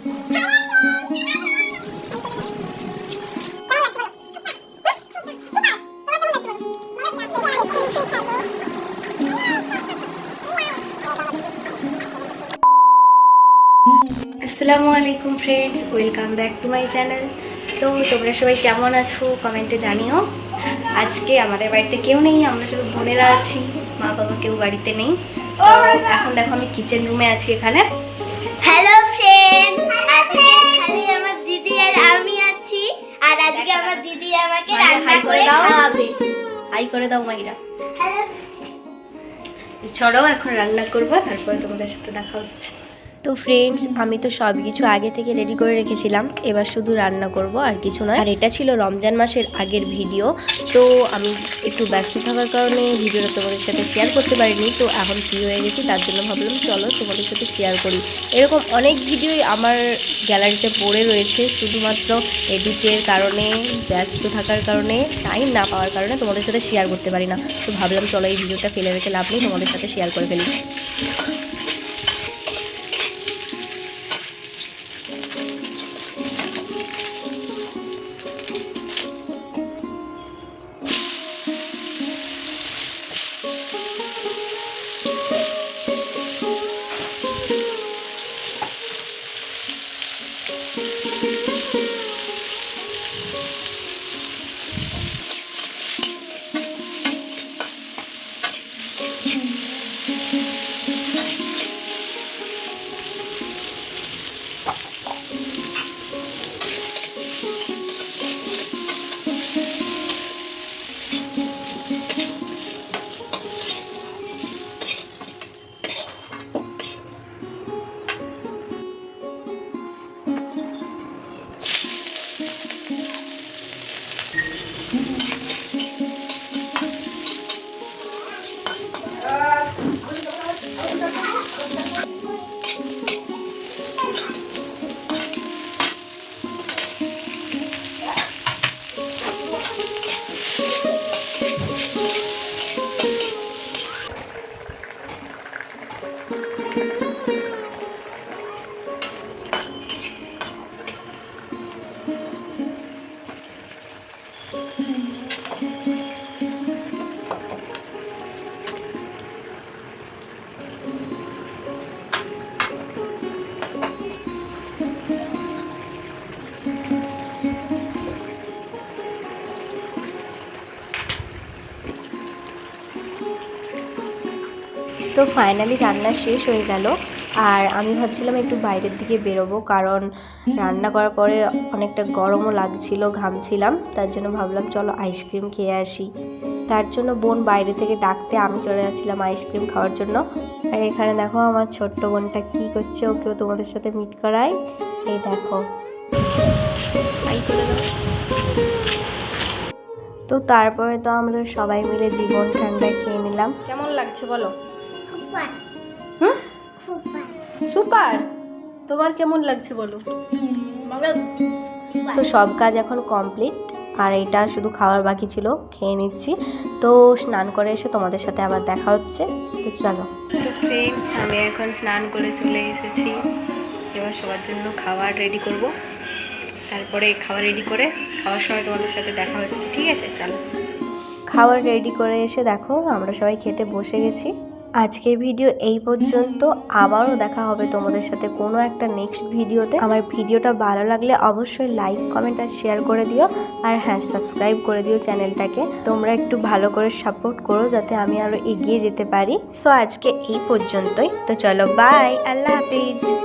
আসসালামু আলাইকুম friends, welcome back to my channel. তো তোমরা সবাই কেমন আছো কমেন্টে জানিও। আজকে আমাদের বাড়িতে কেউ নেই, আমরা শুধু বোনেরা আছি, মা বাবা কেউ বাড়িতে নেই। তো এখন দেখো আমি কিচেন রুমে আছি এখানে। হ্যালো ফ্রেন্ডস, আজকে খালি আমার দিদি আর আমি আছি। আর আজকে আমার দিদি আমাকে রান্না করে খাওয়াবে। হাই করে দাও মাইরা। হ্যালো, চলো এখন রান্না করবো, তারপরে তোমাদের সাথে দেখা হচ্ছে। তো ফ্রেন্ডস, আমি তো সব কিছু আগে থেকে রেডি করে রেখেছিলাম, এবার শুধু রান্না করব আর কিছু নয়। আর এটা ছিল রমজান মাসের আগের ভিডিও, তো আমি একটু ব্যস্ত থাকার কারণে ভিডিওটা তোমাদের সাথে শেয়ার করতে পারিনি। তো এখন ফ্রি হয়ে গেছি, তার জন্য ভাবলাম চলো তোমাদের সাথে শেয়ার করি। এরকম অনেক ভিডিওই আমার গ্যালারিতে পড়ে রয়েছে, শুধুমাত্র এডিটের কারণে, ব্যস্ত থাকার কারণে, টাইম না পাওয়ার কারণে তোমাদের সাথে শেয়ার করতে পারি না। তো ভাবলাম চলো এই ভিডিওটা ফেলে রেখে লাভ নেই, তোমাদের সাথে শেয়ার করে ফেলি। তো ফাইনালি রান্না শেষ হয়ে গেল, আর আমি ভাবছিলাম একটু বাইরের দিকে বেরোবো, কারণ রান্না করার পরে অনেকটা গরমও লাগছিল, ঘামছিলাম। তার জন্য ভাবলাম চলো আইসক্রিম খেয়ে আসি। তার জন্য বোন বাইরে থেকে ডাকতে আমি চলে যাচ্ছিলাম আইসক্রিম খাওয়ার জন্য। আর এখানে দেখো আমার ছোট্ট বোনটা কি করছে, ওকেও তোমাদের সাথে মিট করাই। এই দেখো, তো তারপরে তো আমরা সবাই মিলে জীবন ঠান্ডা খেয়ে নিলাম। কেমন লাগছে বলো? হুম, সুপার। তোমার কেমন লাগছে বলো? তো সব কাজ এখন কমপ্লিট, আর এটা শুধু খাওয়ার বাকি ছিল, খেয়ে নিচ্ছি। তো স্নান করে এসে তোমাদের সাথে আবার দেখা হচ্ছে। তো চলো। তো ফ্রেন্ডস, আমি এখন স্নান করে চলে এসেছি, এবার সবার জন্য খাবার রেডি করব। তারপরে খাবার রেডি করে খাওয়ার সময় তোমাদের সাথে দেখা হচ্ছে, ঠিক আছে? চলো। খাবার রেডি করে এসে দেখো আমরা সবাই খেতে বসে গেছি। আজকের ভিডিও এই পর্যন্ত, আবারও দেখা হবে তোমাদের সাথে কোনো একটা নেক্সট ভিডিওতে। আমার ভিডিওটা ভালো লাগলে অবশ্যই লাইক, কমেন্ট আর শেয়ার করে দিও। আর হ্যাঁ, সাবস্ক্রাইব করে দিও চ্যানেলটাকে। তোমরা একটু ভালো করে সাপোর্ট করো যাতে আমি আরও এগিয়ে যেতে পারি। সো আজকে এই পর্যন্তই। তো চলো, বাই, আল্লাহ হাফিজ।